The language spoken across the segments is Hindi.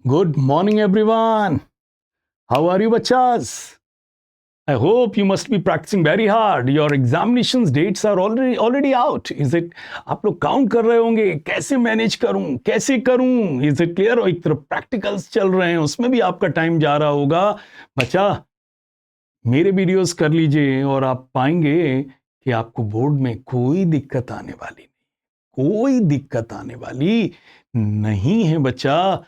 Good morning, everyone. How are you, bachas? I hope you must be practicing very hard. Your examinations dates are already out. Is it? आप लोग काउंट कर रहे होंगे कैसे मैनेज करूं, कैसे करूं? Is it clear? और एक तरफ प्रैक्टिकल्स चल रहे हैं, उसमें भी आपका टाइम जा रहा होगा. बच्चा, मेरे वीडियोस कर लीजिए और आप पाएंगे कि आपको बोर्ड में कोई दिक्कत आने वाली नहीं, कोई दिक्कत आने वाली नहीं है बच्चा.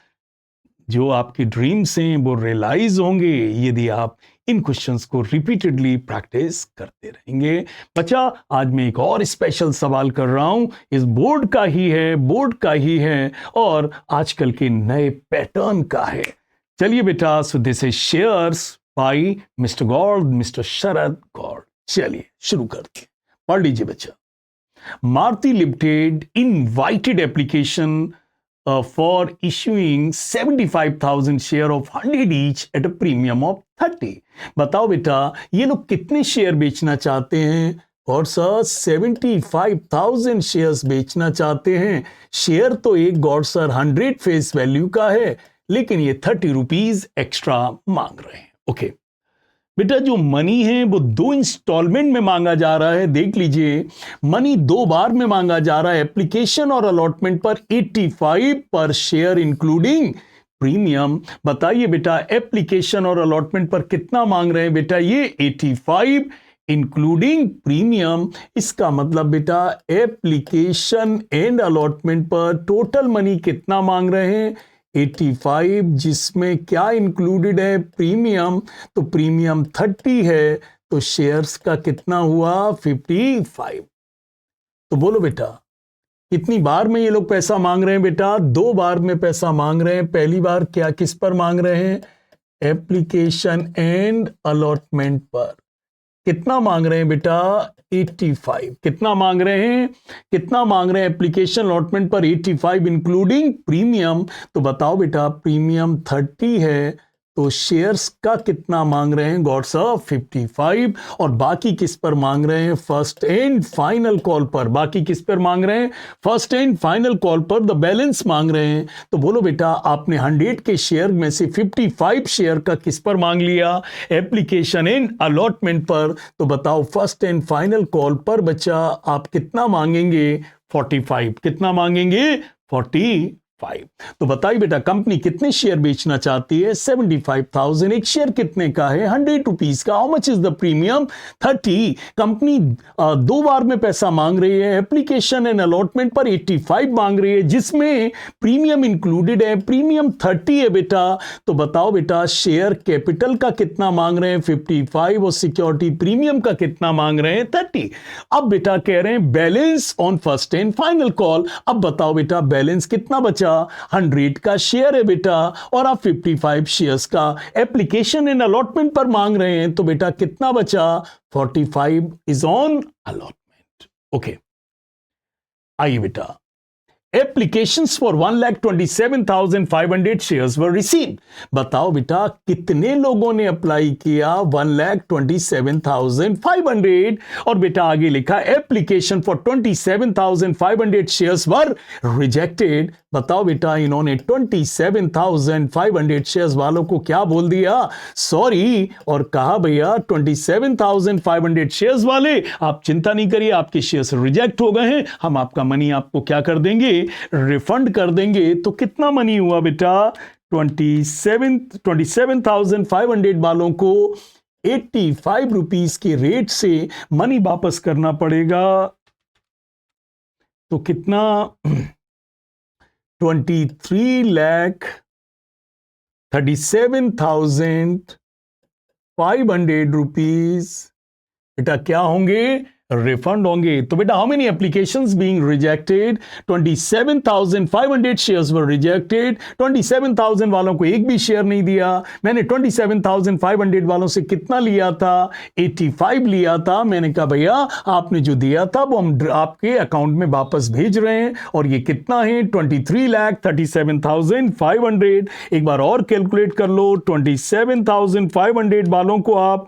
जो आपके ड्रीम्स हैं वो रियलाइज होंगे यदि आप इन क्वेश्चंस को रिपीटेडली प्रैक्टिस करते रहेंगे. बच्चा, आज मैं एक और स्पेशल सवाल कर रहा हूं, इस बोर्ड का ही है और आजकल के नए पैटर्न का है. चलिए बेटा, so this is shares by mister Gaur, mister Sharad Gaur. चलिए शुरू करते हैं. पढ़ लीजिए बच्चा. Maruti limited invited application for issuing 75,000 share of 100 each at a premium of 30. बताओ बेटा, ये लोग कितने शेयर बेचना चाहते हैं? और सर 75,000 शेयर्स बेचना चाहते हैं. शेयर तो एक गॉड सर 100 फेस वैल्यू का है, लेकिन ये 30 रुपीज एक्स्ट्रा मांग रहे हैं. ओके बेटा, जो मनी है वो 2 इंस्टॉलमेंट में मांगा जा रहा है. देख लीजिए, मनी 2 बार में मांगा जा रहा है. एप्लीकेशन और अलॉटमेंट पर 85 पर शेयर इंक्लूडिंग प्रीमियम. बताइए बेटा, एप्लीकेशन और अलॉटमेंट पर कितना मांग रहे हैं बेटा? ये 85 इंक्लूडिंग प्रीमियम. इसका मतलब बेटा एप्लीकेशन एंड अलॉटमेंट पर टोटल मनी कितना मांग रहे हैं? 85, जिसमें क्या इंक्लूडेड है? प्रीमियम. तो प्रीमियम 30 है, तो शेयर्स का कितना हुआ? 55. तो बोलो बेटा, कितनी बार में ये लोग पैसा मांग रहे हैं बेटा? 2 बार में पैसा मांग रहे हैं. पहली बार क्या, किस पर मांग रहे हैं? एप्लीकेशन एंड अलॉटमेंट पर. कितना मांग रहे हैं बेटा? 85. कितना मांग रहे हैं? एप्लीकेशन अलॉटमेंट पर 85 इंक्लूडिंग प्रीमियम. तो बताओ बेटा, प्रीमियम 30 है, तो शेयर्स का कितना मांग रहे हैं? God sir 55. और बाकी किस पर मांग रहे हैं? फर्स्ट एंड फाइनल कॉल पर. बाकी किस पर मांग रहे हैं? फर्स्ट एंड फाइनल कॉल पर द बैलेंस मांग रहे हैं. तो बोलो बेटा, आपने 100 के शेयर में से 55 शेयर का किस पर मांग लिया? एप्लीकेशन एंड अलॉटमेंट पर. तो बताओ, फर्स्ट एंड फाइनल कॉल पर बच्चा आप कितना मांगेंगे? 45. कितना मांगेंगे? 45. तो बताइए बेटा, कंपनी कितने शेयर बेचना चाहती है? 75,000. एक शेयर कितने का है? 100 रुपीज का. How much is the premium? 30. Company 2 बार में पैसा मांग रही है. एप्लीकेशन एंड अलॉटमेंट पर 85 मांग रही है, जिसमें प्रीमियम इंक्लूडेड है. प्रीमियम 30 है बेटा. तो बताओ बेटा, शेयर कैपिटल का कितना मांग रहे हैं? 55. और सिक्योरिटी प्रीमियम का कितना मांग रहे हैं? 30. अब बेटा कह रहे हैं balance on first and final call. अब बताओ बेटा, बैलेंस कितना बचा? 100 का शेयर है बेटा, और आप 55 शेयर्स का एप्लीकेशन एंड अलॉटमेंट पर मांग रहे हैं. तो बेटा कितना बचा? 45 इज ऑन अलॉटमेंट. ओके, आइए बेटा, Applications for 1,27,500 shares were received. बताओ बेटा, कितने लोगों ने अप्लाई किया? 1,27,500. और बेटा आगे लिखा, application for 27,500 shares were rejected. बताओ बेटा, इन्होंने 27,500 शेयर्स वालों को क्या बोल दिया? सॉरी. और कहा भैया 27,500 शेयर्स वाले, आप चिंता नहीं करिए, आपके शेयर्स रिजेक्ट हो गए हैं, हम आपका मनी आपको क्या कर देंगे? रिफंड कर देंगे. तो कितना मनी हुआ बेटा? 27,500 वालों को 85 रुपीज के रेट से मनी वापस करना पड़ेगा. तो कितना? 23,37,500 रुपीज बेटा क्या होंगे? रिफंड होंगे. तो बेटा, how many applications being rejected? 27,500 shares were rejected. 27,000 वालों को एक भी शेयर नहीं दिया. मैंने 27,500 वालों से कितना लिया था? 85 लिया था. मैंने कहा भैया, आपने जो दिया था वो हम आपके अकाउंट में वापस भेज रहे हैं. और ये कितना है? 23,37,500. एक बार और कैलकुलेट कर लो. 27,500 वालों को आप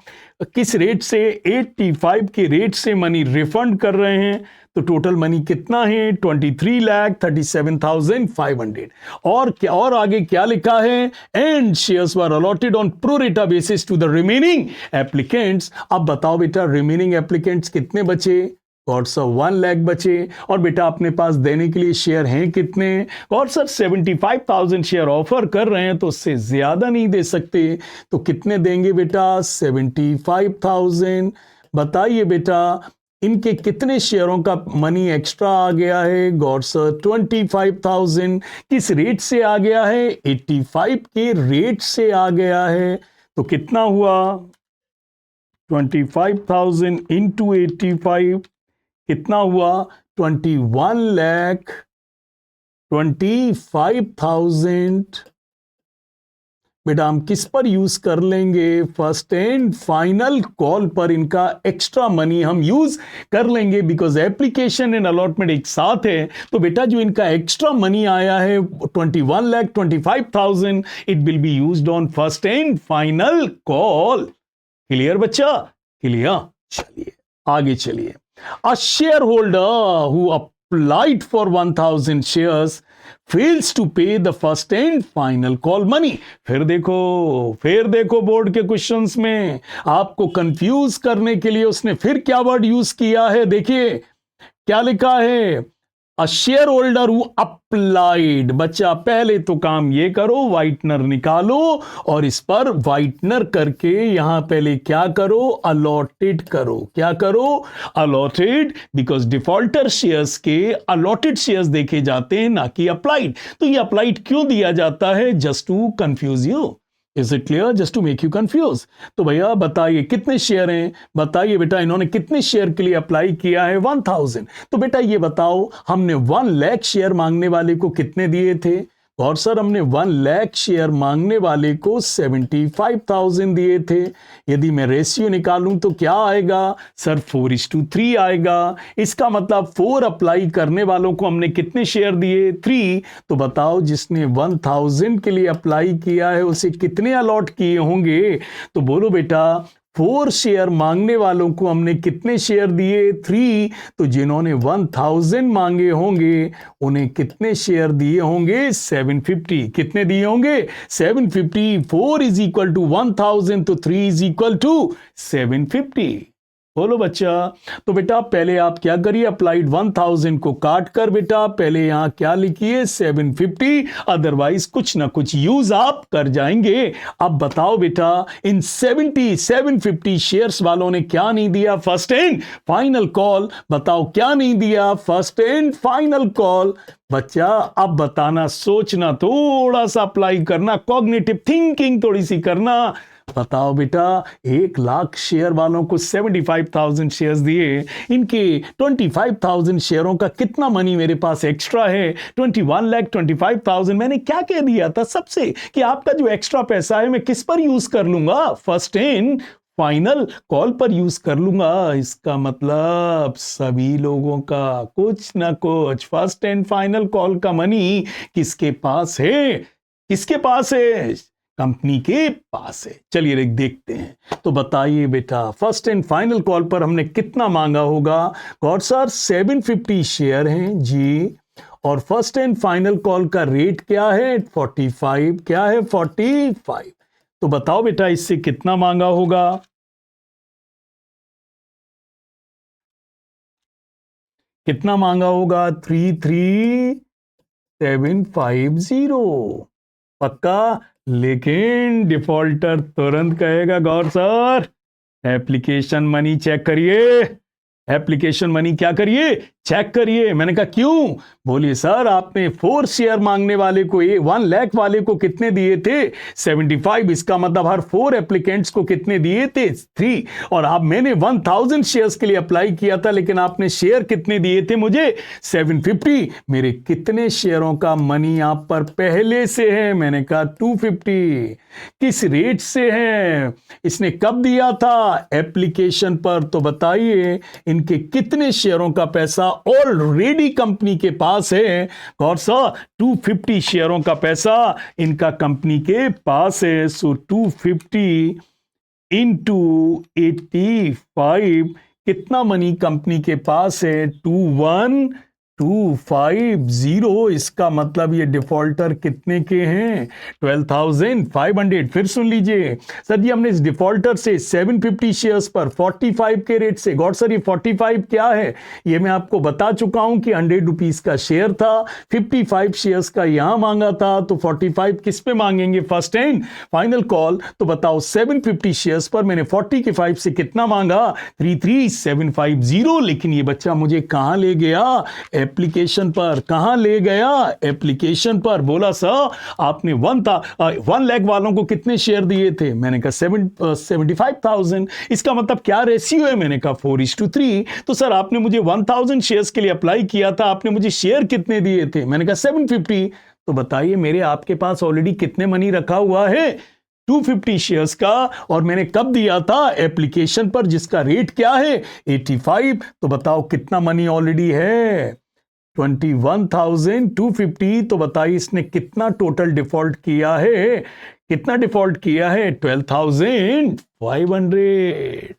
किस रेट से? 85 के रेट से मनी रिफंड कर रहे हैं. तो टोटल मनी कितना है 23,37,500। और क्या, और आगे क्या लिखा है, and shares were allotted on pro rata basis to the remaining applicants. अब बताओ बेटा रिमेनिंग एप्लीकेंट्स कितने बचे, गॉड सर 1 लाख बचे। और बेटा अपने पास देने के लिए शेयर हैं कितने, गॉड सर 75,000 शेयर ऑफर कर रहे हैं तो उससे ज्यादा नहीं दे सकते, तो कितने देंगे बेटा 75,000। बताइए बेटा इनके कितने शेयरों का मनी एक्स्ट्रा आ गया है, गॉड सर 25,000। किस रेट से आ गया है, 85 के रेट से आ गया है। तो कितना हुआ 25,000 इंटू 85 कितना हुआ 21,25,000। बेटा हम किस पर यूज कर लेंगे, फर्स्ट एंड फाइनल कॉल पर इनका एक्स्ट्रा मनी हम यूज कर लेंगे, बिकॉज एप्लीकेशन एंड अलॉटमेंट एक साथ है। तो बेटा जो इनका एक्स्ट्रा मनी आया है 21,25,000 it will be used on first and final call. Clear बच्चा, क्लियर। चलिए आगे चलिए। A shareholder who applied for 1,000 shares fails to pay the first and final call money। फिर देखो बोर्ड के क्वेश्चंस में आपको कंफ्यूज करने के लिए उसने फिर क्या वर्ड यूज किया है, देखिए क्या लिखा है, a share holder who applied. बच्चा पहले तो काम ये करो, व्हाइटनर निकालो और इस पर व्हाइटनर करके यहां पहले क्या करो, अलॉटेड करो। क्या करो, अलॉटेड, बिकॉज डिफॉल्टर शेयर्स के अलॉटेड शेयर्स देखे जाते हैं ना कि अप्लाइड। तो ये अप्लाइड क्यों दिया जाता है, just to confuse you. Is it clear, just to make you confuse. तो भैया बताइए कितने शेयर हैं, बताइए बेटा इन्होंने कितने शेयर के लिए अप्लाई किया है 1,000। तो बेटा ये बताओ हमने 1 लाख शेयर मांगने वाले को कितने दिए थे, और सर हमने 1 लाख शेयर मांगने वाले को 75,000 दिए थे। यदि मैं रेशियो निकालूं तो क्या आएगा सर, 4:3 आएगा। इसका मतलब 4 अप्लाई करने वालों को हमने कितने शेयर दिए, 3। तो बताओ जिसने 1,000 के लिए अप्लाई किया है उसे कितने अलॉट किए होंगे, तो बोलो बेटा 4 शेयर मांगने वालों को हमने कितने शेयर दिए, 3। तो जिन्होंने 1,000 मांगे होंगे उन्हें कितने शेयर दिए होंगे, 750। कितने दिए होंगे, 750। 4 इज इक्वल टू 1,000 तो 3 इज इक्वल टू 750। बोलो बच्चा। तो बेटा पहले आप क्या करिए, अप्लाइड 1,000 को काट कर बेटा पहले यहां क्या लिखिए 750, अदरवाइज कुछ ना कुछ यूज आप कर जाएंगे। अब बताओ बेटा इन 750 शेयर्स वालों ने क्या नहीं दिया, फर्स्ट एंड फाइनल कॉल। बताओ क्या नहीं दिया, फर्स्ट एंड फाइनल कॉल। बच्चा अब बताना, सोचना, थोड़ा सा अप्लाई करना, कॉग्निटिव थिंकिंग थोड़ी सी करना। बताओ बेटा 1 लाख शेयर वालों को 75,000 शेयर्स दिए, इनके 25,000 शेयरों का कितना मनी मेरे पास एक्स्ट्रा है, 21,25,000। मैंने क्या कह दिया था सबसे कि आपका जो एक्स्ट्रा पैसा है मैं किस पर यूज कर लूंगा, फर्स्ट एंड फाइनल कॉल पर यूज कर लूंगा। इसका मतलब सभी लोगों का कुछ ना कुछ फर्स्ट एंड फाइनल कॉल का मनी किसके पास है, किसके पास है, कंपनी के पास है। चलिए देखते हैं। तो बताइए बेटा फर्स्ट एंड फाइनल कॉल पर हमने कितना मांगा होगा, गॉड सर 750 शेयर हैं जी, और फर्स्ट एंड फाइनल कॉल का रेट क्या है 45। क्या है 45। तो बताओ बेटा इससे कितना मांगा होगा, कितना मांगा होगा, 33,750। पक्का, लेकिन डिफॉल्टर तुरंत कहेगा गौर सर एप्लीकेशन मनी चेक करिए, एप्लीकेशन मनी क्या करिए, चेक करिए। मैंने कहा क्यों, बोलिए सर आपने 4 शेयर मांगने वाले को 1 लाख वाले को कितने दिए थे 75। इसका मतलब हर 4 एप्लीकेंट्स को कितने दिए थे 3। और अब मैंने 1,000 शेयर्स के लिए अप्लाई किया था, लेकिन आपने शेयर कितने दिए थे मुझे 750। मेरे कितने शेयरों का मनी आप पर पहले से है, मैंने कहा 250। किस रेट से है, इसने कब दिया था, एप्लीकेशन पर। तो बताइए इनके कितने शेयरों का पैसा ऑलरेडी कंपनी के पास है, और सर 250 शेयरों का पैसा इनका कंपनी के पास है। सो 250 इंटू 85 कितना मनी कंपनी के पास है? 21250। इसका मतलब ये डिफॉल्टर कितने के हैं? 12,500। फिर सुन लीजिए सर जी, हमने इस डिफॉल्टर से 750 शेयर्स पर 45 के रेट से, गॉड सर ये 45 क्या है? ये मैं आपको बता चुका हूं कि 100 रुपीज का शेयर था, 55 शेयर्स का यहां मांगा था, तो 45 किस पे मांगेंगे? First and final call. तो बताओ 750 शेयर्स पर मैंने 40 के 5 से कितना मांगा? 33750। लेकिन ये बच्चा मुझे कहां ले गया? एप्लीकेशन पर। कहां ले गया? एप्लीकेशन पर। बोला सर आपने 1 लाख वालों को कितने शेयर दिए थे? मैंने कहा 75,000। इसका मतलब क्या रेशियो है? मैंने कहा 4:3। तो सर आपने मुझे 1000 शेयर्स के लिए अप्लाई किया था, आपने मुझे शेयर कितने दिए थे? मैंने कहा 750। तो बताइए मेरे आपके पास ऑलरेडी कितने मनी रखा हुआ है? 250 शेयर्स का। और मैंने कब दिया था? एप्लीकेशन पर, जिसका रेट क्या है? 85। तो बताओ कितना मनी ऑलरेडी है? 21,250। तो बताइए इसने कितना टोटल डिफॉल्ट किया है? कितना डिफॉल्ट किया है? 12,500।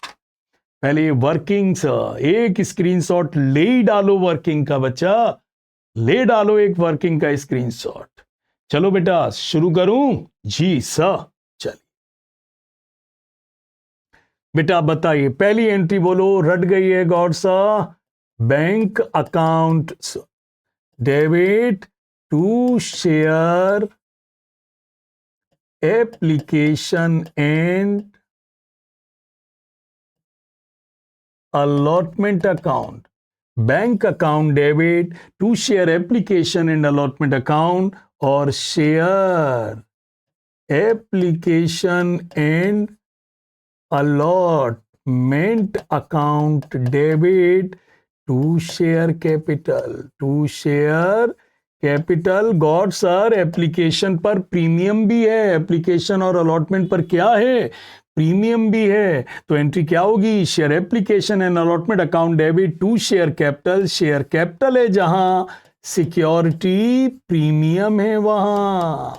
पहले वर्किंग एक स्क्रीनशॉट ले ही डालो वर्किंग का बच्चा, ले डालो एक वर्किंग का स्क्रीनशॉट। चलो बेटा शुरू करूं? जी सर। चलिए बेटा बताइए पहली एंट्री बोलो, रट गई है गौर सा। Bank account debit to share application and allotment account. Bank account debit to share application and allotment account, और share application and allotment account debit to share capital. Gaur sir application पर प्रीमियम भी है, एप्लीकेशन और अलॉटमेंट पर क्या है? प्रीमियम भी है। तो एंट्री क्या होगी? Share application and allotment account debit to share capital. Share capital है जहां सिक्योरिटी प्रीमियम है वहां।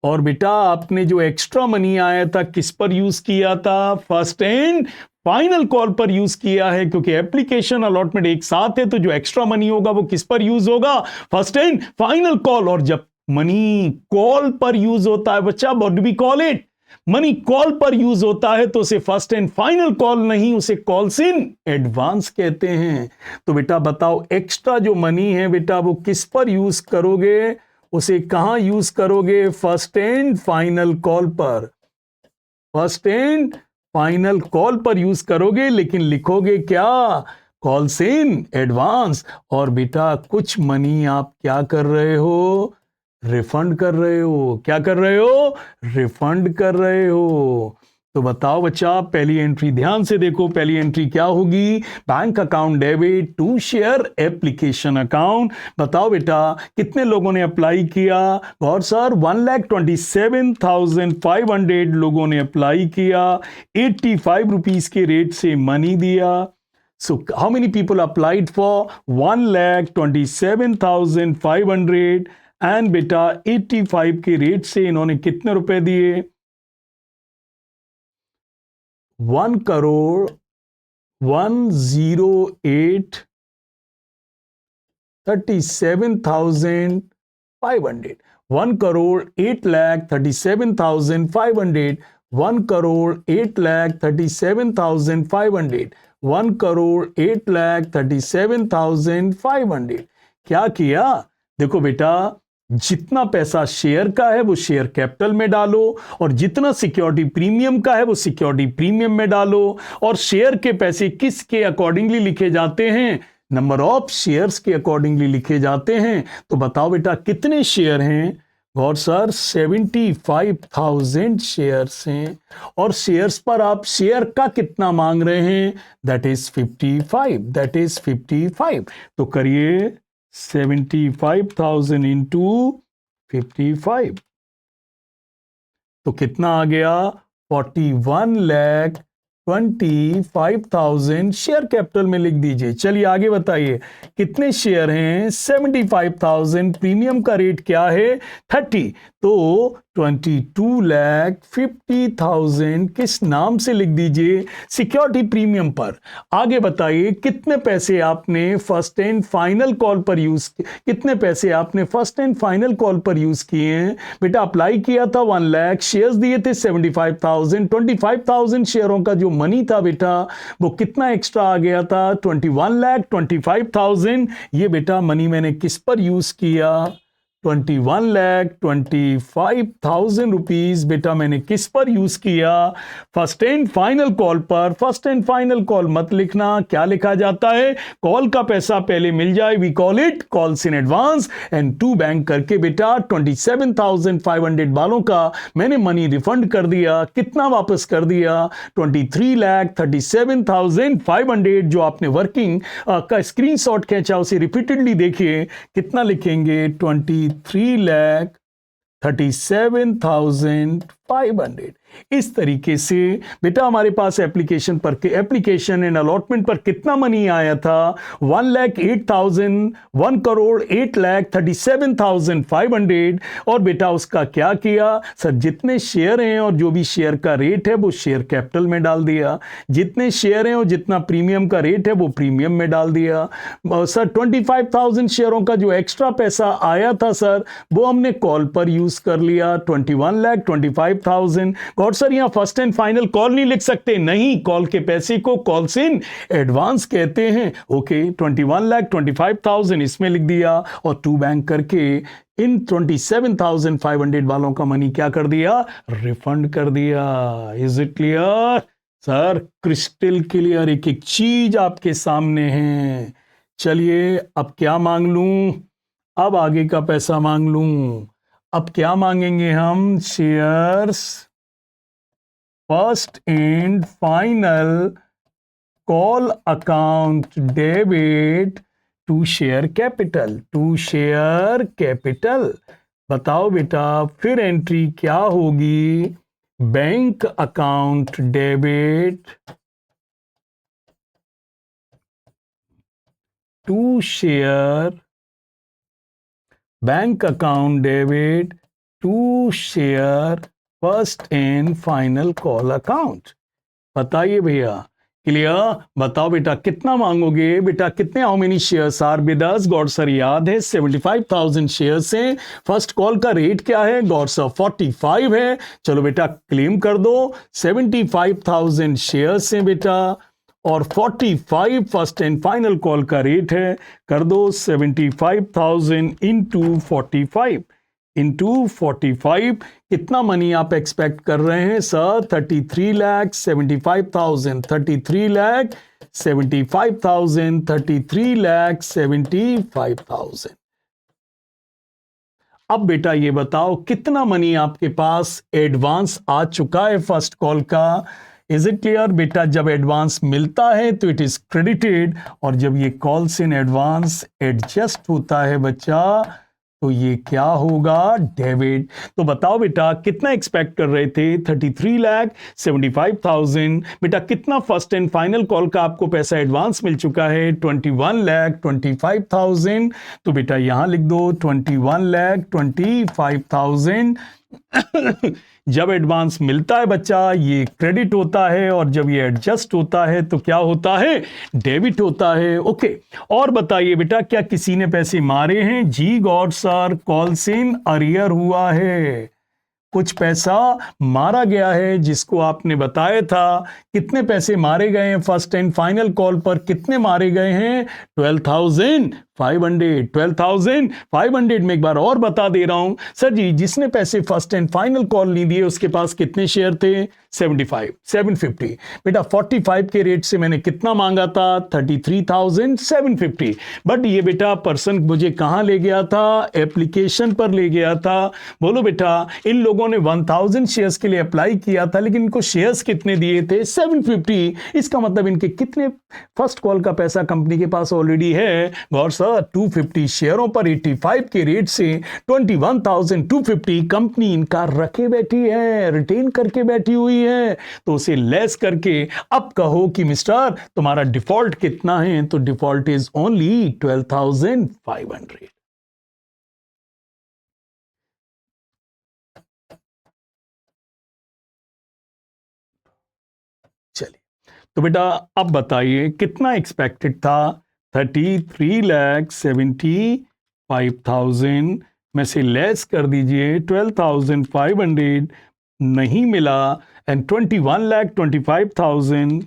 और बेटा आपने जो एक्स्ट्रा मनी आया था किस पर यूज किया था? फर्स्ट एंड फाइनल कॉल पर यूज किया है, क्योंकि एप्लीकेशन अलॉटमेंट एक साथ है, तो जो एक्स्ट्रा मनी होगा वो किस पर यूज होगा? First and final call. और जब मनी कॉल पर यूज होता है बच्चा, what do we call it? Money call पर यूज होता है तो उसे फर्स्ट एंड फाइनल कॉल नहीं, उसे कॉल्स इन एडवांस कहते हैं। तो बेटा बताओ एक्स्ट्रा जो मनी है बेटा वो किस पर यूज करोगे? उसे कहां यूज करोगे? फर्स्ट एंड फाइनल कॉल पर। फर्स्ट एंड फाइनल कॉल पर यूज करोगे, लेकिन लिखोगे क्या? Calls in advance. और बेटा कुछ मनी आप क्या कर रहे हो? रिफंड कर रहे हो। क्या कर रहे हो? रिफंड कर रहे हो। तो बताओ बच्चा पहली एंट्री ध्यान से देखो, पहली एंट्री क्या होगी? Bank account debit to share application account. बताओ बेटा कितने लोगों ने अप्लाई किया? और सर 1,27,500 लोगों ने अप्लाई किया, 85 रुपीज के रेट से मनी दिया। So how many people applied for? 1,27,500 and बेटा 85 के रेट से इन्होंने कितने रुपए दिए? 1,08,37,500। 1,08,37,500। 1,08,37,500। 1,08,37,500। क्या किया? देखो बेटा जितना पैसा शेयर का है वो शेयर कैपिटल में डालो, और जितना सिक्योरिटी प्रीमियम का है वो सिक्योरिटी प्रीमियम में डालो। और शेयर के पैसे किसके अकॉर्डिंगली लिखे जाते हैं? नंबर ऑफ शेयर्स के अकॉर्डिंगली लिखे जाते हैं। तो बताओ बेटा कितने शेयर हैं? गॉड सर 75,000 शेयर्स हैं। और शेयर्स पर आप शेयर का कितना मांग रहे हैं? That is 55। That is 55। तो करिए 75,000 इंटू 55, तो कितना आ गया? 41,25,000 शेयर कैपिटल में लिख दीजिए। चलिए आगे बताइए कितने शेयर हैं? 75,000। प्रीमियम का रेट क्या है? 30। तो 22,50,000 किस नाम से लिख दीजिए? सिक्योरिटी प्रीमियम पर। आगे बताइए कितने पैसे आपने फर्स्ट एंड फाइनल कॉल पर यूज किए हैं? बेटा अप्लाई किया था 1 लाख, शेयर्स दिए थे 75,000, 25,000 शेयरों का जो मनी था बेटा वो कितना एक्स्ट्रा आ गया था? 21,25,000। ये बेटा मनी मैंने किस पर यूज किया? 21,25,000 रुपीज बेटा मैंने किस पर यूज किया? फर्स्ट एंड फाइनल कॉल पर। फर्स्ट एंड फाइनल कॉल मत लिखना, क्या लिखा जाता है? कॉल का पैसा पहले मिल जाए, we call it calls in advance and to bank करके बेटा 27,500 वालों का मैंने मनी रिफंड कर दिया। कितना वापस कर दिया? 23,37,500 जो आपने वर्किंग का स्क्रीनशॉट खींचा उसे रिपीटेडली देखिए। कितना लिखेंगे? 23,37,500। इस तरीके से बेटा हमारे पास एप्लीकेशन एंड अलॉटमेंट पर कितना मनी आया था? 1,08,000, 1,08,37,500। और बेटा उसका क्या किया? सर जितने शेयर हैं और जो भी शेयर का रेट है वो शेयर कैपिटल में डाल दिया, जितने शेयर हैं और जितना प्रीमियम का रेट है वो प्रीमियम में डाल दिया। सर 25,000 शेयरों का जो एक्स्ट्रा पैसा आया था सर वो हमने कॉल पर यूज कर लिया, 21,25,000। और सर यहां फर्स्ट एंड फाइनल कॉल नहीं लिख सकते? नहीं, कॉल के पैसे को कॉल्स इन एडवांस कहते हैं। ओके, 21,25,000 इसमें लिख दिया और टू बैंक करके इन 27,500 वालों का मनी क्या कर दिया? रिफंड कर दिया। Is it clear? Sir crystal clear, एक एक चीज आपके सामने है। चलिए अब क्या मांग लूं? अब आगे का पैसा मांग लूं। अब क्या मांगेंगे हम? Shares first and final call account debit to share capital. बताओ बेटा फिर एंट्री क्या होगी? Bank account debit to share first and final call account. बताइए भैया, क्लियर? बताओ बेटा कितना मांगोगे? बेटा कितने, how many shares are with us? गॉड सर याद है 75,000 शेयर्स हैं। फर्स्ट कॉल का रेट क्या है? गॉड सर 45 है। चलो बेटा क्लेम कर दो। 75,000 शेयर्स हैं बेटा और 45 फर्स्ट एंड फाइनल कॉल का रेट है। कर दो 75,000 इंटू 45। कितना मनी आप एक्सपेक्ट कर रहे हैं सर? 33,75,000, 33,75,000, 33,75,000। अब बेटा ये बताओ कितना मनी आपके पास एडवांस आ चुका है फर्स्ट कॉल का? Is it clear? बेटा जब एडवांस मिलता है तो इट इज क्रेडिटेड और जब ये कॉल्स इन एडवांस एडजस्ट होता है बच्चा तो ये क्या होगा? डेबिट। तो बताओ बेटा कितना एक्सपेक्ट कर रहे थे? 33,75,000। बेटा कितना फर्स्ट एंड फाइनल कॉल का आपको पैसा एडवांस मिल चुका है? 21,25,000। तो बेटा यहां लिख दो 21,25,000। जब एडवांस मिलता है बच्चा ये क्रेडिट होता है और जब ये एडजस्ट होता है तो क्या होता है? डेबिट होता है। ओके, और बताइए बेटा क्या किसी ने पैसे मारे हैं? जी Gaur sir, calls in arrear हुआ है, कुछ पैसा मारा गया है जिसको आपने बताया था। कितने पैसे मारे गए हैं फर्स्ट एंड फाइनल कॉल पर? कितने मारे गए हैं? 12,500। 12,500 में एक बार और बता दे रहा हूं सर जी, जिसने पैसे फर्स्ट एंड फाइनल कॉल नहीं दिए उसके पास कितने शेयर थे? 750। बेटा 45 के रेट से मैंने कितना मांगा था? 33,750। बट ये बेटा पर्सन मुझे कहां ले गया था? एप्लीकेशन पर ले गया था। बोलो बेटा इन लोगों ने 1000 शेयर्स के लिए अप्लाई किया था लेकिन इनको शेयर्स कितने दिए थे? 750। इसका मतलब इनके कितने फर्स्ट कॉल का पैसा कंपनी के पास ऑलरेडी है? गौर सर 250 शेयरों पर 85 के रेट से 21,250 कंपनी इनका रखे बैठी है, रिटेन करके बैठी हुई है। तो उसे लेस करके अब कहो कि मिस्टर तुम्हारा डिफॉल्ट कितना है? तो डिफॉल्ट इज ओनली 12,500। तो बेटा अब बताइए कितना एक्सपेक्टेड था? 33,75,000 में से लेस कर दीजिए 12,500, नहीं मिला। एंड 21,25,000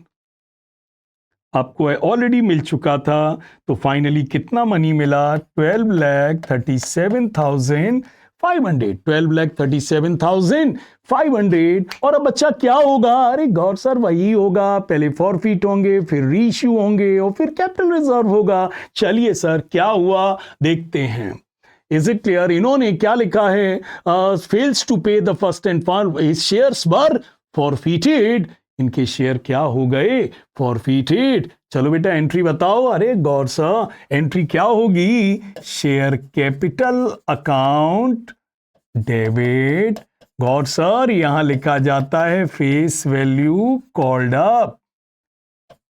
आपको ऑलरेडी मिल चुका था। तो फाइनली कितना मनी मिला? 12,37,500, 12,37,500। और अब बच्चा क्या होगा? अरे गौर सर वही होगा, पहले फॉरफिट होंगे, फिर रीइश्यू होंगे और फिर कैपिटल रिजर्व होगा। चलिए सर क्या हुआ देखते हैं। Is it clear? इन्होंने क्या लिखा है? फेल्स टू पे the first and final shares were forfeited. इनके शेयर क्या हो गए? फॉरफिटेड। चलो बेटा एंट्री बताओ। अरे गौर सा एंट्री क्या होगी? Share capital account debit. Gaur sir यहां लिखा जाता है फेस वैल्यू कॉल्ड अप,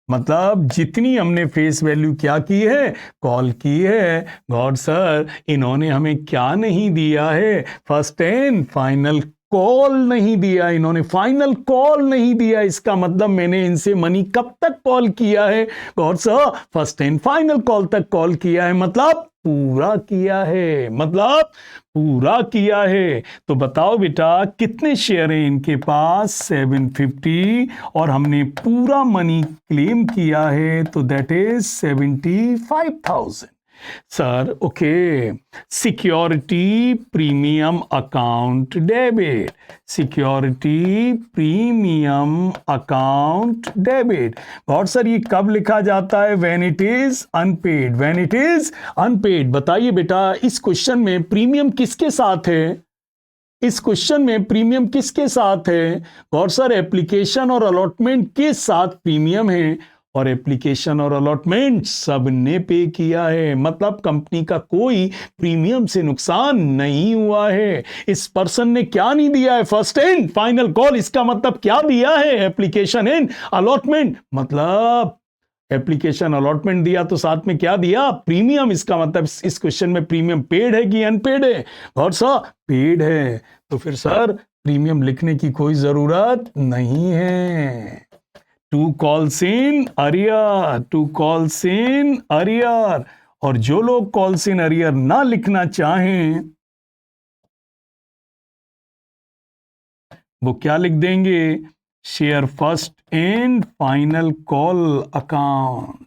मतलब जितनी हमने फेस वैल्यू क्या की है? कॉल की है। गॉड सर इन्होंने हमें क्या नहीं दिया है? फर्स्ट एंड फाइनल कॉल नहीं दिया। इन्होंने फाइनल कॉल नहीं दिया। इसका मतलब मैंने इनसे मनी कब तक कॉल किया है? God sir first and final call तक कॉल किया है, मतलब पूरा किया है, मतलब पूरा किया है। तो बताओ बेटा कितने शेयर हैं इनके पास? 750। और हमने पूरा मनी क्लेम किया है तो that is 75,000। Sir okay, security premium account debit, security premium account debit. और सर ये कब लिखा जाता है? When it is unpaid, when it is unpaid. बताइए बेटा इस क्वेश्चन में प्रीमियम किसके साथ है? इस क्वेश्चन में प्रीमियम किसके साथ है? और सर एप्लीकेशन और अलॉटमेंट के साथ प्रीमियम है, और एप्लीकेशन और अलॉटमेंट सबने पे किया है, मतलब कंपनी का कोई प्रीमियम से नुकसान नहीं हुआ है। इस पर्सन ने क्या नहीं दिया है? First and final call. इसका मतलब क्या दिया है? Application and allotment. मतलब एप्लीकेशन अलॉटमेंट दिया तो साथ में क्या दिया? प्रीमियम। इसका मतलब इस क्वेश्चन में प्रीमियम पेड है कि अनपेड है? और सर पेड है, तो फिर सर प्रीमियम लिखने की कोई जरूरत नहीं है। To calls in arrear, to calls in arrear. और जो लोग कॉल्स इन अरियर ना लिखना चाहें वो क्या लिख देंगे? Share first and final call account.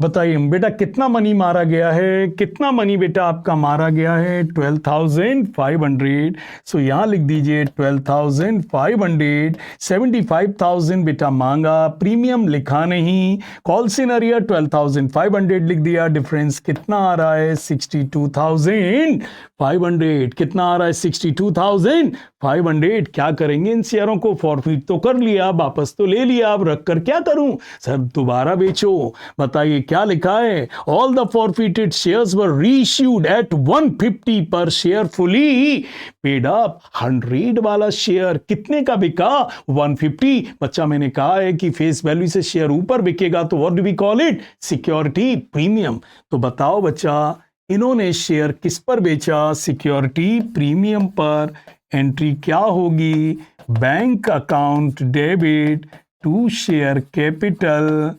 बताइए बेटा कितना मनी मारा गया है? कितना मनी बेटा आपका मारा गया है? 12,500। सो यहां लिख दीजिए 12,500। 75,000 बेटा मांगा, प्रीमियम लिखा नहीं। कॉल्स इन अरियर 12,500 लिख दिया। डिफरेंस कितना आ रहा है? 62,500। कितना आ रहा है? 62,500। क्या करेंगे इन शेयरों को? फॉरफिट तो कर लिया, वापस तो ले लिया, अब रख कर क्या करूं? सर दोबारा बेचो। बताइए क्या लिखा है? All the forfeited shares were reissued at 150 per share, fully paid up. 100 वाला शेयर कितने का बिका? 150। बच्चा मैंने कहा है कि फेस वैल्यू से शेयर ऊपर बिकेगा तो what do we call it? Security premium. तो बताओ बच्चा इन्होंने शेयर किस पर बेचा? सिक्योरिटी प्रीमियम पर। एंट्री क्या होगी? Bank account debit to share capital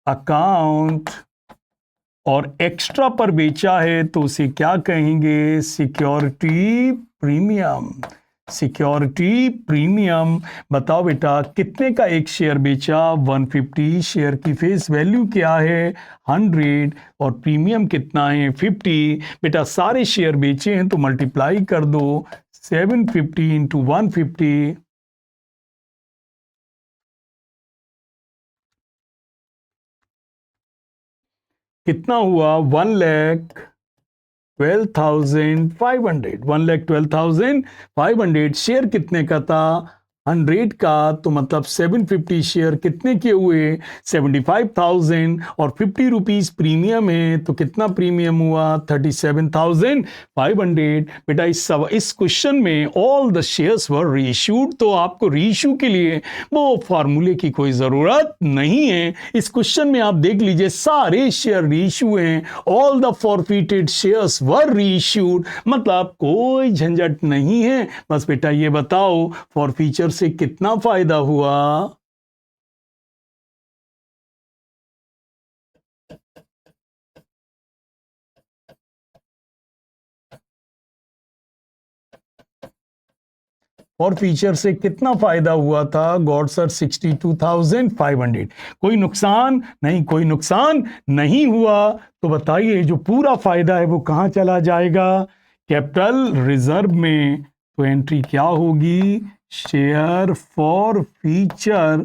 account. और एक्स्ट्रा पर बेचा है तो उसे क्या कहेंगे? Security premium, security premium. बताओ बेटा कितने का एक शेयर बेचा? 150। शेयर की फेस वैल्यू क्या है? 100। और प्रीमियम कितना है? 50। बेटा सारे शेयर बेचे हैं तो मल्टीप्लाई कर दो, 750 इंटू 150। कितना हुआ? 1,12,500। 1,12,500। शेयर कितने का था? 100 का। तो मतलब 750 शेयर कितने के हुए? 75,000। और 50 रुपीज प्रीमियम है तो कितना प्रीमियम हुआ? 37,500। बेटा इस क्वेश्चन में all the shares were reissued, तो आपको रीइश्यू के लिए वो फॉर्मूले की कोई जरूरत नहीं है। इस क्वेश्चन में आप देख लीजिए सारे शेयर रीइश्यू हैं। All the forfeited shares were reissued, मतलब कोई झंझट नहीं है। बस बेटा ये बताओ फॉरफीचर से कितना फायदा हुआ? और फीचर से कितना फायदा हुआ था? God sir 62,500। कोई नुकसान नहीं, कोई नुकसान नहीं हुआ। तो बताइए जो पूरा फायदा है वो कहां चला जाएगा? कैपिटल रिजर्व में। तो एंट्री क्या होगी? Share forfeiture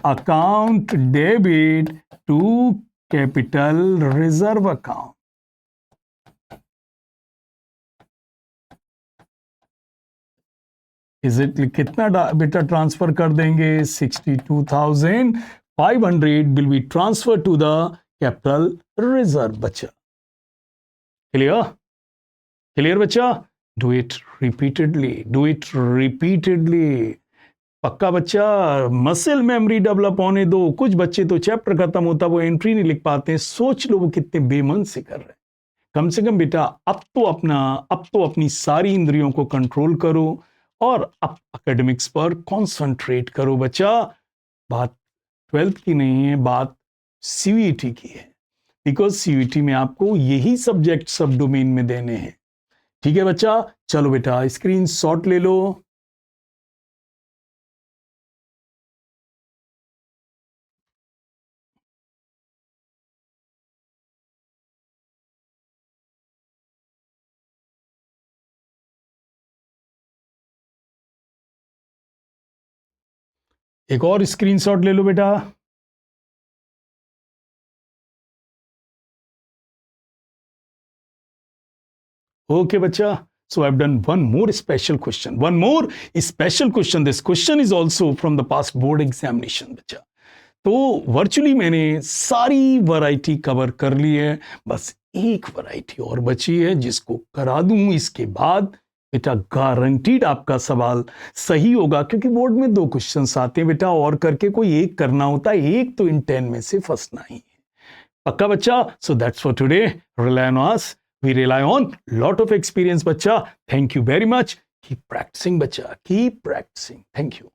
account debit to capital reserve account. Is it कितना बेटा ट्रांसफर कर देंगे? 62,500 will be transfer to the capital reserve. बच्चा क्लियर? क्लियर बच्चा? Do it repeatedly, do it repeatedly. पक्का बच्चा? मसल मेमोरी डेवलप होने दो। कुछ बच्चे तो चैप्टर खत्म होता वो एंट्री नहीं लिख पाते हैं। सोच लो वो कितने बेमन से कर रहे हैं। कम से कम बेटा अब तो अपनी सारी इंद्रियों को कंट्रोल करो और अब एकेडमिक्स पर कंसंट्रेट करो बच्चा। बात 12th की नहीं है, बात सीयूईटी की है। बिकॉज सीयूईटी में आपको यही सब्जेक्ट सब डोमेन में देने हैं। ठीक है बच्चा? चलो बेटा स्क्रीनशॉट ले लो। एक और स्क्रीनशॉट ले लो बेटा। Okay, bacha. So I've done one more special question. One more special question. This question is also from the past board examination, बच्चा। तो वर्चुअली मैंने सारी वैरायटी कवर कर ली है। बस एक वैरायटी और बची है जिसको करा दूं। इसके बाद बेटा गारंटीड आपका सवाल सही होगा, क्योंकि बोर्ड में 2 क्वेश्चंस आते हैं बेटा, और करके कोई एक करना होता है। एक तो इन 10 में से फंसना ही है। पक्का बच्चा? So that's for today. Rely on us, we rely on lot of experience bacha. Thank you very much. Keep practicing bacha, keep practicing. Thank you.